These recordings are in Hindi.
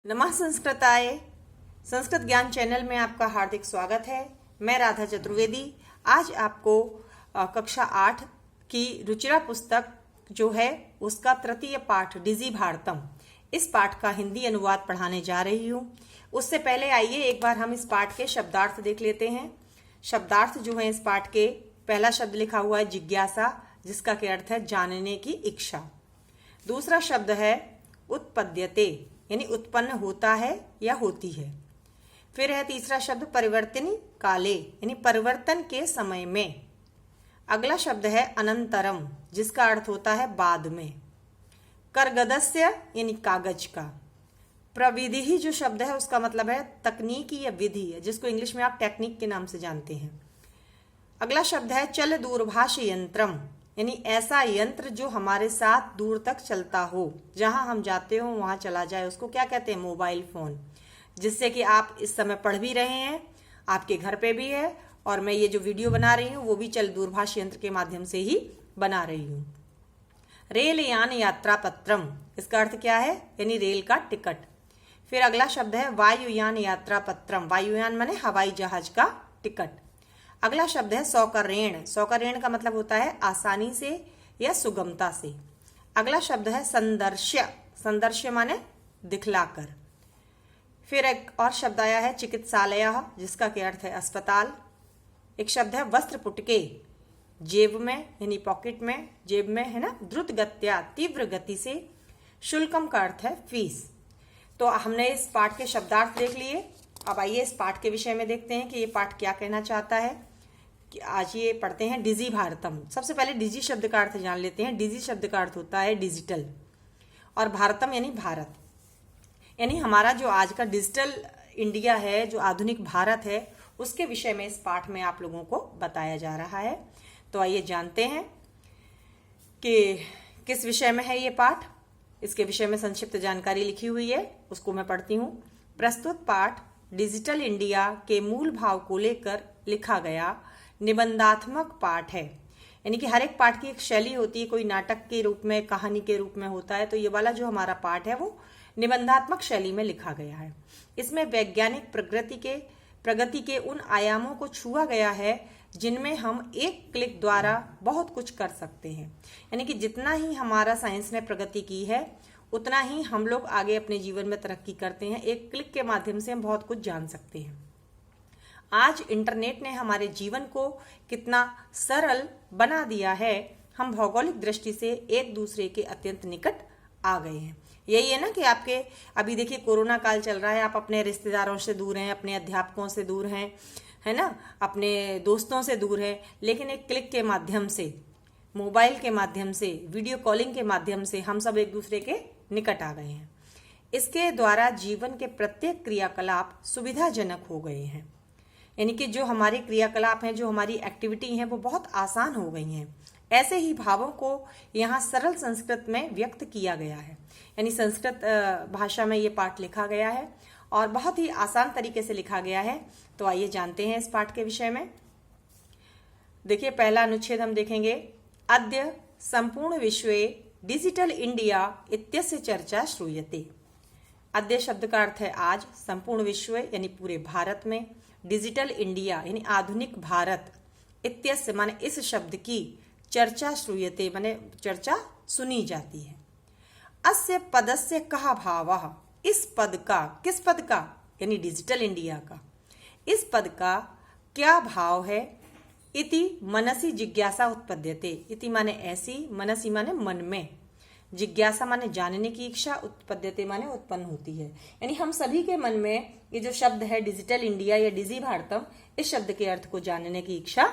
नमः संस्कृताय। संस्कृत ज्ञान चैनल में आपका हार्दिक स्वागत है। मैं राधा चतुर्वेदी आज आपको कक्षा 8 की रुचिरा पुस्तक जो है उसका तृतीय पाठ डिजी भारतम, इस पाठ का हिंदी अनुवाद पढ़ाने जा रही हूँ। उससे पहले आइए एक बार हम इस पाठ के शब्दार्थ देख लेते हैं। शब्दार्थ जो है इस पाठ के, पहला शब्द लिखा हुआ है जिज्ञासा, जिसका के अर्थ है जानने की इच्छा। दूसरा शब्द है उत्पद्यते, यानी उत्पन्न होता है या होती है। फिर है तीसरा शब्द परिवर्तनी काले, यानी परिवर्तन के समय में। अगला शब्द है अनंतरम, जिसका अर्थ होता है बाद में। करगदस्य यानी कागज का। प्रविधि ही जो शब्द है उसका मतलब है तकनीकी या विधि है, जिसको इंग्लिश में आप टेक्निक के नाम से जानते हैं। अगला शब्द है चल दूरभाष यंत्रम, यानी ऐसा यंत्र जो हमारे साथ दूर तक चलता हो, जहां हम जाते हो वहां चला जाए, उसको क्या कहते हैं? Mobile phone. जिससे कि आप इस समय पढ़ भी रहे हैं, आपके घर पे भी है, और मैं ये जो वीडियो बना रही हूँ वो भी चल दूरभाष यंत्र के माध्यम से ही बना रही हूँ। रेल यान यात्रा पत्रम, इसका अर्थ क्या है? यानी रेल का टिकट। फिर अगला शब्द है वायुयान यात्रा पत्रम, वायुयान माने हवाई जहाज का टिकट। अगला शब्द है सौकर्यण, सौकर्यण का मतलब होता है आसानी से या सुगमता से। अगला शब्द है संदर्श्य, संदर्श्य माने दिखलाकर। फिर एक और शब्द आया है चिकित्सालय, जिसका के अर्थ है अस्पताल। एक शब्द है वस्त्र पुटके, जेब में यानी पॉकेट में, जेब में है ना, द्रुत गत्या तीव्र गति से। शुल्कम का अर्थ है फीस। तो हमने इस पाठ के शब्दार्थ देख लिए। अब आइए इस पाठ के विषय में देखते हैं कि ये पाठ क्या कहना चाहता है। कि आज ये पढ़ते हैं डिजी भारतम। सबसे पहले डिजी शब्द का अर्थ जान लेते हैं। डिजी शब्द का अर्थ होता है डिजिटल, और भारतम यानी भारत, यानी हमारा जो आज का डिजिटल इंडिया है, जो आधुनिक भारत है, उसके विषय में इस पाठ में आप लोगों को बताया जा रहा है। तो आइए जानते हैं कि किस विषय में है ये पाठ। इसके विषय में संक्षिप्त जानकारी लिखी हुई है, उसको मैं पढ़ती हूँ। प्रस्तुत पाठ डिजिटल इंडिया के मूल भाव को लेकर लिखा गया निबंधात्मक पाठ है। यानी कि हर एक पाठ की एक शैली होती है, कोई नाटक के रूप में, कहानी के रूप में होता है। तो ये वाला जो हमारा पाठ है वो निबंधात्मक शैली में लिखा गया है। इसमें वैज्ञानिक प्रगति के उन आयामों को छुआ गया है जिनमें हम एक क्लिक द्वारा बहुत कुछ कर सकते हैं। यानी कि जितना ही हमारा साइंस ने प्रगति की है, उतना ही हम लोग आगे अपने जीवन में तरक्की करते हैं। एक क्लिक के माध्यम से हम बहुत कुछ जान सकते हैं। आज इंटरनेट ने हमारे जीवन को कितना सरल बना दिया है। हम भौगोलिक दृष्टि से एक दूसरे के अत्यंत निकट आ गए हैं। यही है ना कि आपके अभी देखिए कोरोना काल चल रहा है, आप अपने रिश्तेदारों से दूर हैं, अपने अध्यापकों से दूर हैं, है ना, अपने दोस्तों से दूर हैं, लेकिन एक क्लिक के माध्यम से, मोबाइल के माध्यम से, वीडियो कॉलिंग के माध्यम से हम सब एक दूसरे के निकट आ गए हैं। इसके द्वारा जीवन के प्रत्येक क्रियाकलाप सुविधाजनक हो गए हैं। यानी कि जो हमारे क्रियाकलाप हैं, जो हमारी एक्टिविटी हैं, वो बहुत आसान हो गई हैं। ऐसे ही भावों को यहाँ सरल संस्कृत में व्यक्त किया गया है। यानी संस्कृत भाषा में ये पाठ लिखा गया है और बहुत ही आसान तरीके से लिखा गया है। तो आइए जानते हैं इस पाठ के विषय में। देखिए पहला अनुच्छेद हम देखेंगे। अद्य संपूर्ण विश्वे डिजिटल इंडिया इत्यस्य चर्चा श्रूयते। अद्य शब्द का अर्थ है आज, संपूर्ण विश्व यानी पूरे भारत में, डिजिटल इंडिया यानी आधुनिक भारत, इत्यस्य माने इस शब्द की, चर्चा श्रूयते माने चर्चा सुनी जाती है। अस्य पदस्य कहा भावः, इस पद का, किस पद का? यानी डिजिटल इंडिया का। इस पद का क्या भाव है? इति मनसि जिज्ञासा उत्पद्यते। इति माने ऐसी, मनसि माने मन में, जिज्ञासा माने जानने की इच्छा, उत्पद्यते माने उत्पन्न होती है। यानी हम सभी के मन में ये जो शब्द है डिजिटल इंडिया या डिजी भारतम, इस शब्द के अर्थ को जानने की इच्छा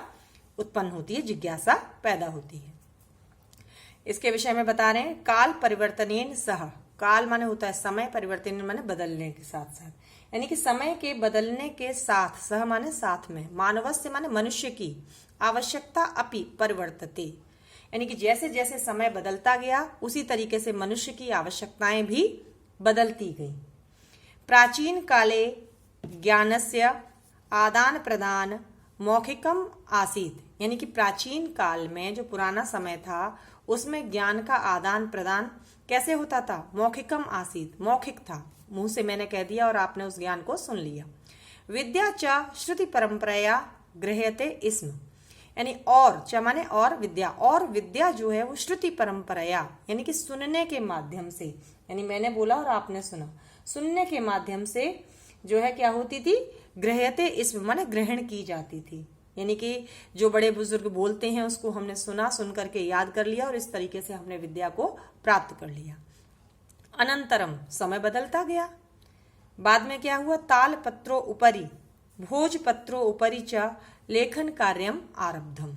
उत्पन्न होती है, जिज्ञासा पैदा होती है। इसके विषय में बता रहे हैं। काल परिवर्तनेन सह, काल माने होता है समय, परिवर्तन माने बदलने के साथ साथ, यानी कि समय के बदलने के साथ, सह माने साथ में, मानवस्य माने मनुष्य की, आवश्यकता अपि परिवर्तते, यानी कि जैसे जैसे समय बदलता गया उसी तरीके से मनुष्य की आवश्यकताएं भी बदलती गई। प्राचीन काले ज्ञानस्य आदान प्रदान मौखिकम आसीत, यानी कि प्राचीन काल में जो पुराना समय था उसमें ज्ञान का आदान प्रदान कैसे होता था? मौखिकम आसीत, मौखिक था। मुंह से मैंने कह दिया और आपने उस ज्ञान को सुन लिया। विद्या च श्रुति परंपराया गृह्यते स्म, यानी और, च माने और विद्या जो है वो श्रुति परंपराया यानी कि सुनने के माध्यम से, यानी मैंने बोला और आपने सुना, सुनने के माध्यम से जो है क्या होती थी, गृह्यते स्म माने ग्रहण की जाती थी। यानी कि जो बड़े बुजुर्ग बोलते हैं उसको हमने सुना, सुन करके याद कर लिया और इस तरीके से हमने विद्या को प्राप्त कर लिया। अनंतरम समय बदलता गया, बाद में क्या हुआ, ताल पत्रो उपरि भोज पत्रो उपरि च लेखन कार्यम आरब्धम।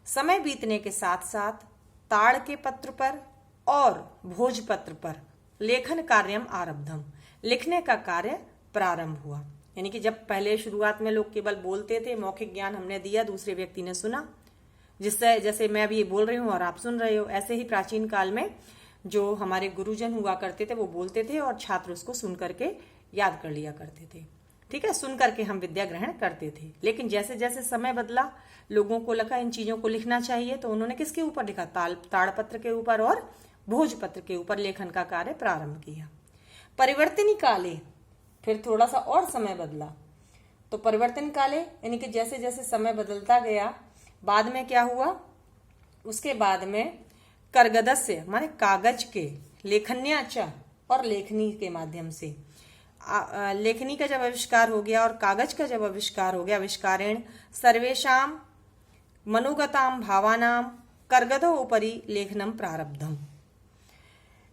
समय बीतने के साथ साथ ताड़ के पत्र पर और भोजपत्र पर लेखन कार्यम आरब्धम, लिखने का कार्य प्रारंभ हुआ। यानी कि जब पहले शुरुआत में लोग केवल बोलते थे, मौखिक ज्ञान हमने दिया, दूसरे व्यक्ति ने सुना, जिससे जैसे मैं अभी बोल रही हूँ और आप सुन रहे हो, ऐसे ही प्राचीन काल में जो हमारे गुरुजन हुआ करते थे वो बोलते थे और छात्र उसको सुन करके याद कर लिया करते थे। ठीक है, सुन करके हम विद्या ग्रहण करते थे। लेकिन जैसे जैसे समय बदला, लोगों को लगा इन चीजों को लिखना चाहिए, तो उन्होंने किसके ऊपर लिखा, ताड़पत्र के ऊपर और भोजपत्र के ऊपर लेखन का कार्य प्रारंभ किया। परिवर्तनी काले, फिर थोड़ा सा और समय बदला, तो परिवर्तन काले यानी कि जैसे जैसे समय बदलता गया, बाद में क्या हुआ, उसके बाद में करगदस्य माने कागज के, लेखन्याचा और लेखनी के माध्यम से, लेखनी का जब आविष्कार हो गया और कागज का जब आविष्कार हो गया, आविष्कारेण सर्वेशाम मनोगताम भावानाम करगदो उपरि लेखनम प्रारब्धम।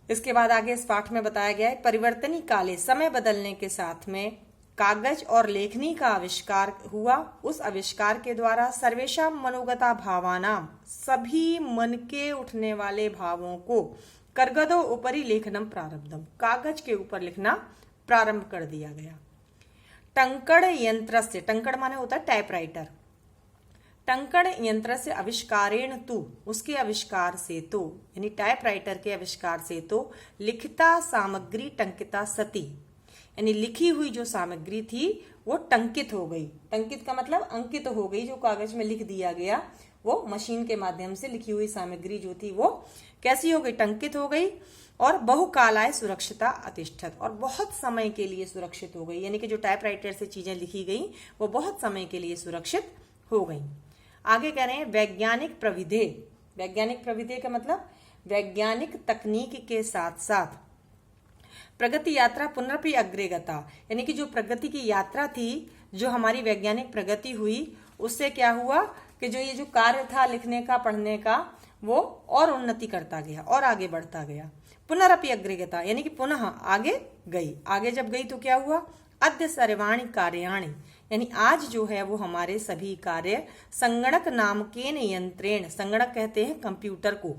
इसके बाद आगे इस पाठ में बताया गया है, परिवर्तनी काले, समय बदलने के साथ में कागज और लेखनी का आविष्कार हुआ। उस आविष्कार के द्वारा सर्वेशाम मनोगता भावानाम, सभी मन के उठने वाले भावों को, करगदो उपरि लेखनम प्रारब्धम, कागज के ऊपर लिखना प्रारंभ कर दिया गया। टंकड़ यंत्र से, टंकड़ माने होता है टाइपराइटर, टंकड़ यंत्र से आविष्कारेण तु, उसके आविष्कार से तो, यानी टाइपराइटर के आविष्कार से तो, लिखिता सामग्री टंकिता सती, यानी लिखी हुई जो सामग्री थी वो टंकित हो गई। टंकित का मतलब अंकित हो गई, जो कागज में लिख दिया गया वो मशीन के माध्यम से लिखी हुई सामग्री जो थी वो कैसी हो गई, टंकित हो गई। और बहुकालाय सुरक्षिता अतिष्ठत, और बहुत समय के लिए सुरक्षित हो गई। यानी कि जो टाइपराइटर से चीजें लिखी गई वो बहुत समय के लिए सुरक्षित हो गई। आगे कह रहे हैं वैज्ञानिक प्रविधि, वैज्ञानिक प्रविधि का मतलब वैज्ञानिक तकनीक के साथ साथ प्रगति यात्रा पुनरपि अग्रेगता, यानी कि जो प्रगति की यात्रा थी, जो हमारी वैज्ञानिक प्रगति हुई, उससे क्या हुआ कि जो ये जो कार्य था लिखने का, पढ़ने का, वो और उन्नति करता गया और आगे बढ़ता गया। पुनरपि अग्रेगता यानी कि पुनः आगे गई। आगे जब गई तो क्या हुआ, अद्य सर्वाणि कार्याणि, यानी आज जो है वो हमारे सभी कार्य संगणक नामकेन यंत्रेण, संगणक कहते हैं कंप्यूटर को,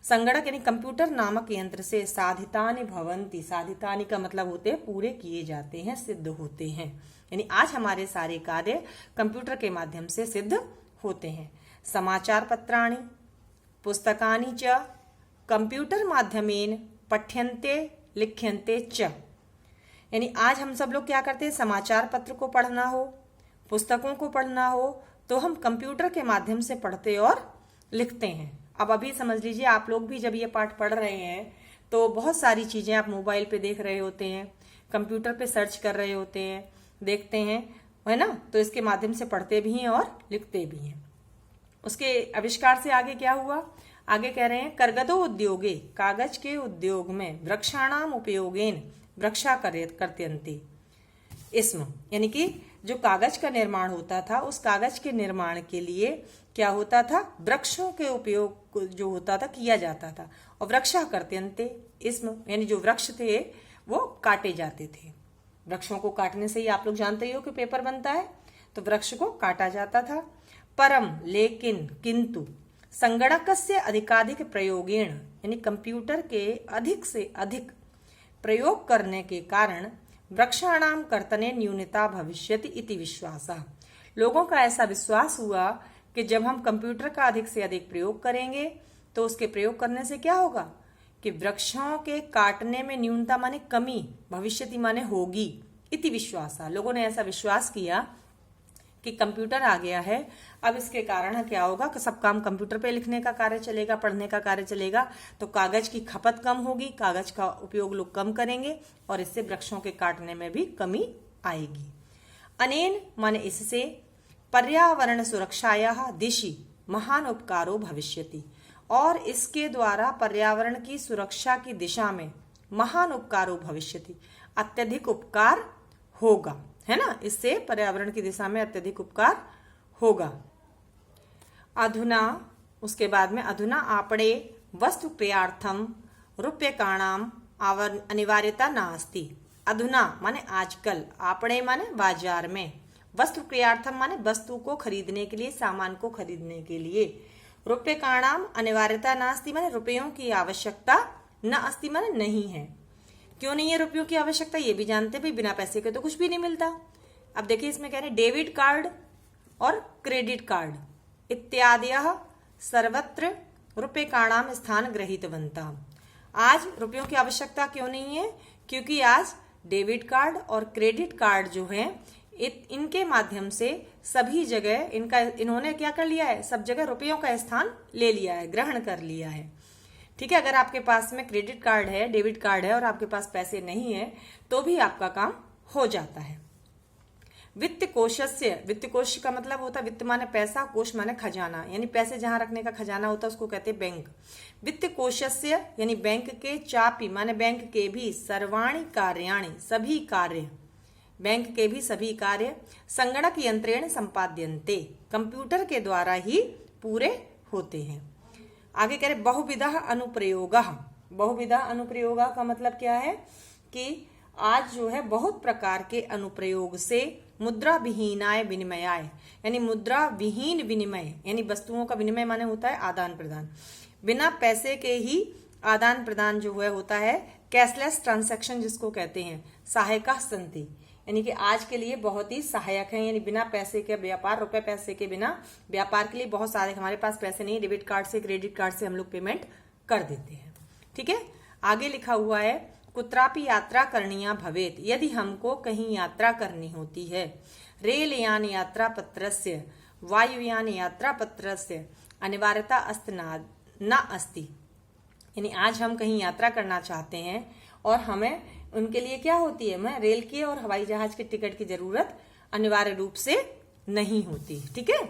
संगणक यानी कंप्यूटर नामक यंत्र से साधितानि भवन्ति, साधितानि का मतलब होते हैं पूरे किए जाते हैं, सिद्ध होते हैं। यानी आज हमारे सारे कार्य कंप्यूटर के माध्यम से सिद्ध होते हैं। समाचार पत्राणि पुस्तकानि च कंप्यूटर माध्यमेन पठ्यन्ते लिख्यन्ते च, यानी आज हम सब लोग क्या करते हैं, समाचार पत्र को पढ़ना हो, पुस्तकों को पढ़ना हो, तो हम कंप्यूटर के माध्यम से पढ़ते और लिखते हैं। अब अभी समझ लीजिए, आप लोग भी जब ये पाठ पढ़ रहे हैं तो बहुत सारी चीजें आप मोबाइल पे देख रहे होते हैं, कंप्यूटर पे सर्च कर रहे होते हैं, देखते हैं, है ना, तो इसके माध्यम से पढ़ते भी हैं और लिखते भी हैं। उसके आविष्कार से आगे क्या हुआ, आगे कह रहे हैं करगदो उद्योगे, कागज के उद्योग में वृक्षाणाम उपयोगेन वृक्षा करत्यन्ते इसम, यानी कि जो कागज का निर्माण होता था, उस कागज के निर्माण के लिए क्या होता था, वृक्षों के उपयोग जो होता था किया जाता था। और वृक्षा करत्यन्ते इसम, यानी जो वृक्ष थे वो काटे जाते थे। वृक्षों को काटने से ही आप लोग जानते ही हो कि पेपर बनता है, तो वृक्ष को काटा जाता था। परम लेकिन किंतु संगणकस्य अधिकाधिक प्रयोगेण, यानी कंप्यूटर के अधिक से अधिक प्रयोग करने के कारण वृक्षाणाम कर्तने न्यूनता भविष्यति इति विश्वासा, लोगों का ऐसा विश्वास हुआ कि जब हम कंप्यूटर का अधिक से अधिक प्रयोग करेंगे तो उसके प्रयोग करने से क्या होगा कि वृक्षों के काटने में न्यूनता माने कमी, भविष्यति माने होगी, इति विश्वासा, लोगों ने ऐसा विश्वास किया कि कंप्यूटर आ गया है, अब इसके कारण क्या होगा कि सब काम कंप्यूटर पे लिखने का कार्य चलेगा, पढ़ने का कार्य चलेगा, तो कागज की खपत कम होगी, कागज का उपयोग लोग कम करेंगे और इससे वृक्षों के काटने में भी कमी आएगी। अनेन माने इससे पर्यावरण सुरक्षायाः दिशि महान उपकारो भविष्यति, और इसके द्वारा पर्यावरण की सुरक्षा की दिशा में महान उपकारो भविष्यति, अत्यधिक उपकार होगा, है ना। इससे पर्यावरण की दिशा में अत्यधिक उपकार होगा। अधुना, उसके बाद में अधुना आपणे वस्तु क्रयार्थम रूप्यकाणाम अनिवार्यता नास्ति। अधुना माने आजकल, आपणे माने बाजार में, वस्तु क्रयार्थम माने वस्तु को खरीदने के लिए, सामान को खरीदने के लिए, रूप्यकाणाम अनिवार्यता नास्ति माने रुपयों की आवश्यकता न अस्ति माने नहीं है। क्यों नहीं है रुपयों की आवश्यकता, ये भी जानते हैं भाई, बिना पैसे के तो कुछ भी नहीं मिलता। अब देखिए इसमें कह रहे हैं डेबिट कार्ड और क्रेडिट कार्ड इत्यादयः सर्वत्र रूप्यकाणाम स्थान गृहीतवन्तः। आज रुपयों की आवश्यकता क्यों नहीं है, क्योंकि आज डेबिट कार्ड और क्रेडिट कार्ड जो है इनके माध्यम से सभी जगह इन्होंने क्या कर लिया है, सब जगह रुपयों का स्थान ले लिया है, ग्रहण कर लिया है। ठीक है, अगर आपके पास में क्रेडिट कार्ड है, डेबिट कार्ड है और आपके पास पैसे नहीं है तो भी आपका काम हो जाता है। वित्त कोशस्य, वित्त कोश का मतलब होता है, वित्त माने पैसा, कोश माने खजाना, यानी पैसे जहां रखने का खजाना होता है उसको कहते हैं बैंक। वित्त कोशस्य यानी बैंक के, चापी माने बैंक के भी, सर्वाणि कार्याणि सभी कार्य, बैंक के भी सभी कार्य, संगणक यंत्रेण संपाद्यन्ते कंप्यूटर के द्वारा ही पूरे होते हैं। आगे कह रहे बहुविधा अनुप्रयोग। बहुविधा अनुप्रयोग का मतलब क्या है कि आज जो है बहुत प्रकार के अनुप्रयोग से मुद्रा विहीनाय विनिमयाय, यानी मुद्रा विहीन विनिमय, यानी वस्तुओं का विनिमय माने होता है आदान प्रदान, बिना पैसे के ही आदान प्रदान जो है होता है, कैशलेस ट्रांजैक्शन जिसको कहते हैं, सहायका संति, यानी कि आज के लिए बहुत ही सहायक है। यानी बिना पैसे के व्यापार, रुपए पैसे के बिना व्यापार के लिए बहुत सारे, हमारे पास पैसे नहीं, डेबिट कार्ड से, क्रेडिट कार्ड से हम लोग पेमेंट कर देते हैं। ठीक है, आगे लिखा हुआ है कुत्रापि यात्रा करणीया भवेत, यदि हमको कहीं यात्रा करनी होती है, रेल यान यात्रा पत्रस्य वायुयान यात्रा पत्रस्य अनिवार्यता अस्त न अस्ति, यानी आज हम कहीं यात्रा करना चाहते हैं और हमें उनके लिए क्या होती है, मैं रेल की और हवाई जहाज के टिकट की जरूरत अनिवार्य रूप से नहीं होती। ठीक है,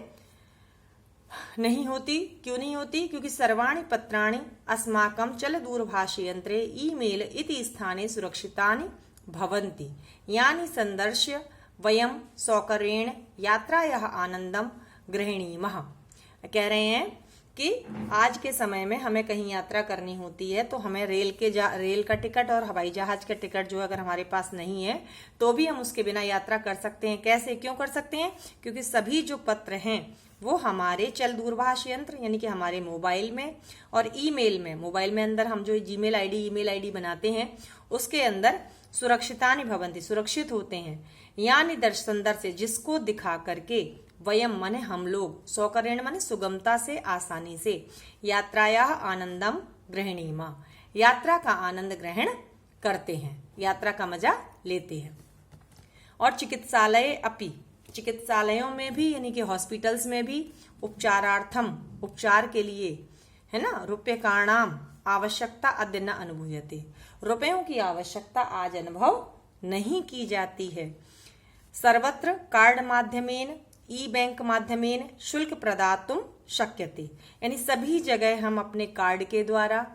नहीं होती। क्यों नहीं होती, क्योंकि सर्वाणि पत्राणि अस्माकं चल दूरभाषी यंत्रे ईमेल इति स्थाने सुरक्षितानि भवन्ति, यानि संदर्श्य वयं सौकर्येण यात्रायाः आनंदम गृह्णीमः। कह रहे हैं कि आज के समय में हमें कहीं यात्रा करनी होती है तो हमें रेल का टिकट और हवाई जहाज का टिकट जो अगर हमारे पास नहीं है तो भी हम उसके बिना यात्रा कर सकते हैं। कैसे, क्यों कर सकते हैं, क्योंकि सभी जो पत्र हैं वो हमारे चल दूरभाष यंत्र यानी कि हमारे मोबाइल में और ईमेल में, मोबाइल में अंदर हम जो जीमेल आईडी, ईमेल आईडी बनाते हैं उसके अंदर सुरक्षितानि भवन्ति, सुरक्षित होते हैं, यानी दर्शनदर से, जिसको दिखा करके वयम माने हम लोग, सौकर्यण माने सुगमता से, आसानी से, यात्राया आनंदम गृह्णीमा, यात्रा का आनंद ग्रहण करते हैं, यात्रा का मजा लेते हैं। और चिकित्सालय अपि, चिकित्सालयों में भी यानी कि हॉस्पिटल्स में भी उपचारार्थम, उपचार के लिए, है ना, रूप्यकाणाम आवश्यकता अद्य न अनुभूयते, रुपयों की आवश्यकता आज अनुभव नहीं की जाती है। सर्वत्र कार्ड माध्यमेन, ई बैंक माध्यमेन शुल्क प्रदातुम शक्यते, यानी सभी जगह हम अपने कार्ड के द्वारा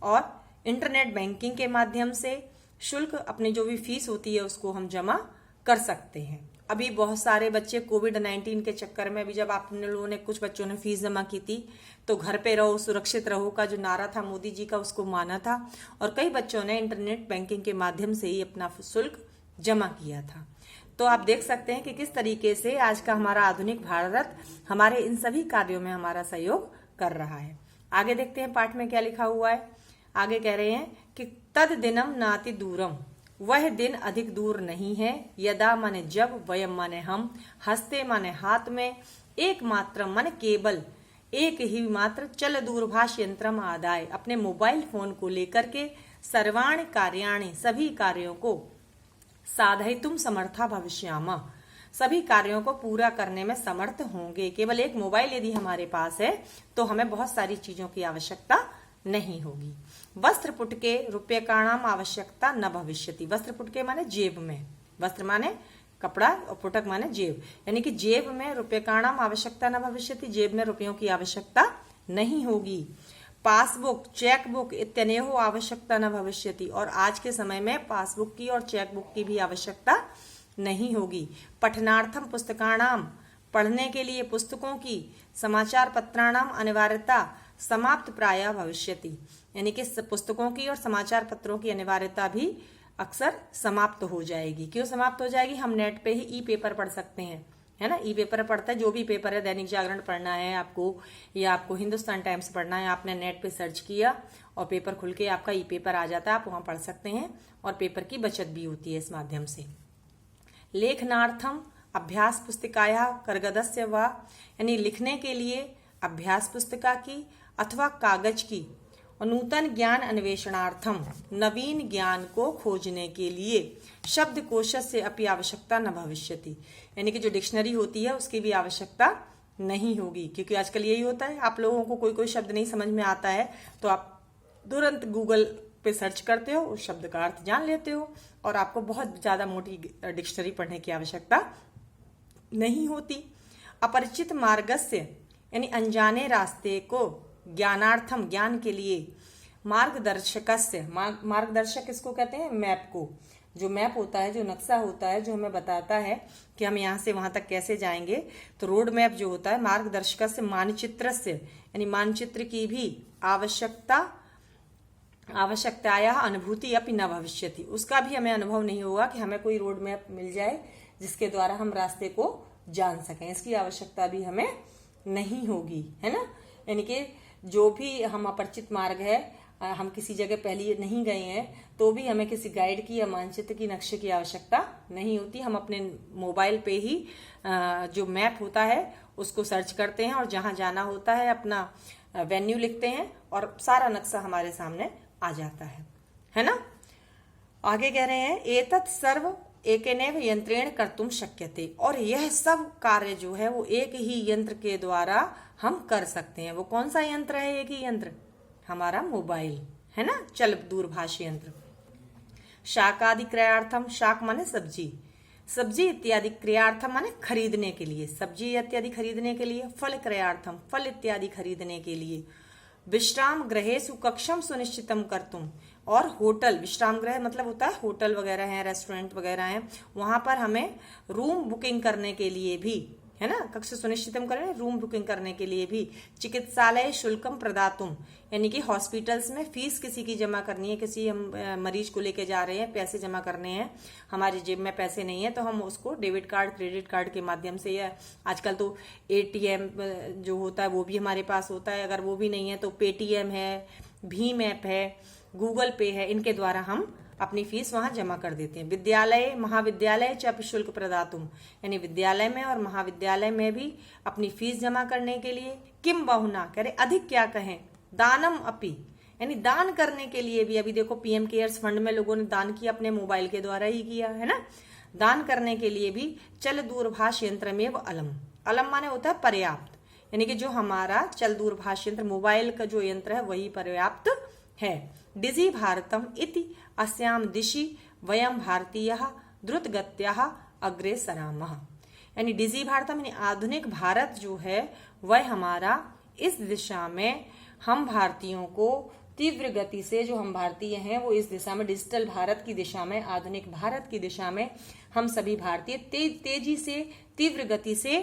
और इंटरनेट बैंकिंग के माध्यम से शुल्क, अपनी जो भी फीस होती है उसको हम जमा कर सकते हैं। अभी बहुत सारे बच्चे कोविड-19 के चक्कर में, अभी जब आपने लोगों ने, कुछ बच्चों ने फीस जमा की थी तो घर पे रहो सुरक्षित रहो का जो नारा था मोदी जी का, उसको माना था और कई बच्चों ने इंटरनेट बैंकिंग के माध्यम से ही अपना शुल्क जमा किया था। तो आप देख सकते हैं कि किस तरीके से आज का हमारा आधुनिक भारत हमारे इन सभी कार्यों में हमारा सहयोग कर रहा है। आगे देखते हैं पाठ में क्या लिखा हुआ है। आगे कह रहे हैं कि तद दिनम नाति दूरम, वह दिन अधिक दूर नहीं है, यदा माने जब, वयम माने हम, हस्ते माने हाथ में, एक मात्र माने केवल, एक ही मात्र, चल दूरभाष यंत्रम आदाय, अपने मोबाइल फोन को लेकर के, सर्वाणि कार्याणि सभी कार्यों को, साधयितुम समर्था भविष्यामा, सभी कार्यों को पूरा करने में समर्थ होंगे। केवल एक मोबाइल यदि हमारे पास है तो हमें बहुत सारी चीजों की आवश्यकता नहीं होगी। वस्त्र पुटके रूप्यकाणाम आवश्यकता न भविष्यति। वस्त्र पुटके माने जेब में, वस्त्र माने कपड़ा और पुटक माने जेब, यानी कि जेब में रूप्यकाणाम आवश्यकता न भविष्यति, जेब में रुपयों की आवश्यकता नहीं होगी। पासबुक, चेकबुक इत्यनेहो आवश्यकता न भविष्यति, और आज के समय में पासबुक की और चेकबुक की भी आवश्यकता नहीं होगी। पठनार्थम पुस्तकाणाम, पढ़ने के लिए पुस्तकों की, समाचार पत्राणाम अनिवार्यता समाप्त प्रायः भविष्यति, यानी कि पुस्तकों की और समाचार पत्रों की अनिवार्यता भी अक्सर समाप्त हो जाएगी। क्यों समाप्त हो जाएगी? हम नेट पे ही ई पेपर पढ़ सकते हैं, है ना। ई पेपर पढ़ता है, जो भी पेपर है, दैनिक जागरण पढ़ना है आपको या आपको हिंदुस्तान टाइम्स पढ़ना है, आपने नेट पे सर्च किया और पेपर खुल के आपका ई पेपर आ जाता है, आप वहां पढ़ सकते हैं और पेपर की बचत भी होती है इस माध्यम से। लेखनार्थम अभ्यास पुस्तिकाया करगदस्य वा, यानी लिखने के लिए अभ्यास पुस्तिका की अथवा कागज की, और नूतन ज्ञान अन्वेषणार्थम, नवीन ज्ञान को खोजने के लिए शब्दकोश से अपनी आवश्यकता न भविष्यति, यानी कि जो डिक्शनरी होती है उसकी भी आवश्यकता नहीं होगी। क्योंकि आजकल यही होता है, आप लोगों को कोई शब्द नहीं समझ में आता है तो आप तुरंत गूगल पे सर्च करते हो, उस शब्द का अर्थ जान लेते हो और आपको बहुत ज्यादा मोटी डिक्शनरी पढ़ने की आवश्यकता नहीं होती। अपरिचित मार्गस्य, यानी अनजाने रास्ते को, ज्ञानार्थम ज्ञान के लिए, मार्गदर्शकस्य, मार्गदर्शक किसको कहते हैं? मैप को। जो मैप होता है, जो नक्शा होता है, जो हमें बताता है कि हम यहाँ से वहां तक कैसे जाएंगे, तो रोड मैप जो होता है, मार्गदर्शकस्य मानचित्रस्य, यानी मानचित्र की भी आवश्यकताया अनुभूति अपि न भविष्यति, उसका भी हमें अनुभव नहीं होगा कि हमें कोई रोड मैप मिल जाए जिसके द्वारा हम रास्ते को जान सकें, इसकी आवश्यकता भी हमें नहीं होगी, है ना। यानी कि जो भी हम अपरिचित मार्ग है, हम किसी जगह पहले नहीं गए हैं तो भी हमें किसी गाइड की या मानचित्र की, नक्शे की आवश्यकता नहीं होती। हम अपने मोबाइल पे ही जो मैप होता है उसको सर्च करते हैं और जहां जाना होता है अपना वेन्यू लिखते हैं और सारा नक्शा हमारे सामने आ जाता है ना। आगे कह रहे हैं एतत् सर्व एकेनैव यंत्रेण कर्तुम शक्यते, और यह सब कार्य जो है वो एक ही यंत्र के द्वारा हम कर सकते हैं। वो कौन सा यंत्र है? एक ही यंत्र, हमारा मोबाइल, है ना, चल दूरभाष यंत्र। शाकादि क्रयार्थम, शाक माने सब्जी, सब्जी इत्यादि, क्रियार्थम माने खरीदने के लिए, सब्जी इत्यादि खरीदने के लिए। फल क्रयार्थम, फल इत्यादि खरीदने के लिए। विश्राम गृहेषु कक्षम सुनिश्चितम कर्तुम, और होटल, विश्राम गृह मतलब होता है होटल वगैरह हैं, रेस्टोरेंट वगैरह हैं, वहां पर हमें रूम बुकिंग करने के लिए भी, है ना, कक्ष सुनिश्चितम करें, रूम बुकिंग करने के लिए भी। चिकित्सालय शुल्कम प्रदातुम, यानी कि हॉस्पिटल्स में फीस किसी की जमा करनी है, किसी हम मरीज को लेके जा रहे हैं, पैसे जमा करने हैं, हमारी जेब में पैसे नहीं है तो हम उसको डेबिट कार्ड, क्रेडिट कार्ड के माध्यम से, या आजकल तो एटीएम जो होता है वो भी हमारे पास होता है, अगर वो भी नहीं है तो पेटीएम है, भीम ऐप है, गूगल पे है, इनके द्वारा हम अपनी फीस वहां जमा कर देते हैं। विद्यालय महाविद्यालय च शुल्क प्रदातुम, यानी विद्यालय में और महाविद्यालय में भी अपनी फीस जमा करने के लिए। किम बहुना, कह रहे अधिक क्या कहें, दानम अपि, यानी दान करने के लिए भी। अभी देखो पीएम केयर्स फंड में लोगों ने दान किया, अपने मोबाइल के द्वारा ही किया, है ना। दान करने के लिए भी चल दूरभाष यंत्र में अलम, अलम माने होता है पर्याप्त, यानी कि जो हमारा चल दूरभाष यंत्र मोबाइल का जो यंत्र है वही पर्याप्त है। डिजी भारतम इति अस्याम दिशि वयम भारतीयः द्रुतगत्या अग्रे सरामः, यानी डिजी भारतम यानी आधुनिक भारत जो है वह हमारा इस दिशा में, हम भारतीयों को तीव्र गति से, जो हम भारतीय हैं वो इस दिशा में, डिजिटल भारत की दिशा में, आधुनिक भारत की दिशा में हम सभी भारतीय तेजी से, तीव्र गति से,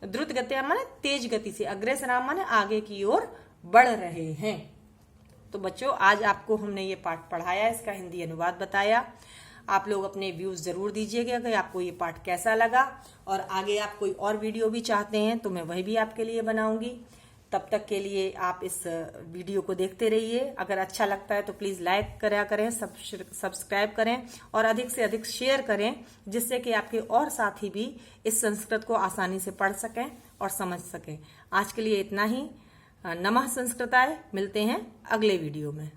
द्रुत गति माने तेज गति से, अग्रे सराम माने आगे की ओर बढ़ रहे हैं। तो बच्चों आज आपको हमने ये पाठ पढ़ाया, इसका हिंदी अनुवाद बताया। आप लोग अपने व्यूज जरूर दीजिएगा कि आपको ये पाठ कैसा लगा, और आगे आप कोई और वीडियो भी चाहते हैं तो मैं वही भी आपके लिए बनाऊंगी। तब तक के लिए आप इस वीडियो को देखते रहिए। अगर अच्छा लगता है तो प्लीज लाइक करा करें, सब्सक्राइब करें और अधिक से अधिक शेयर करें, जिससे कि आपके और साथी भी इस संस्कृत को आसानी से पढ़ सकें और समझ सकें। आज के लिए इतना ही। नमः संस्कृताय, मिलते हैं अगले वीडियो में।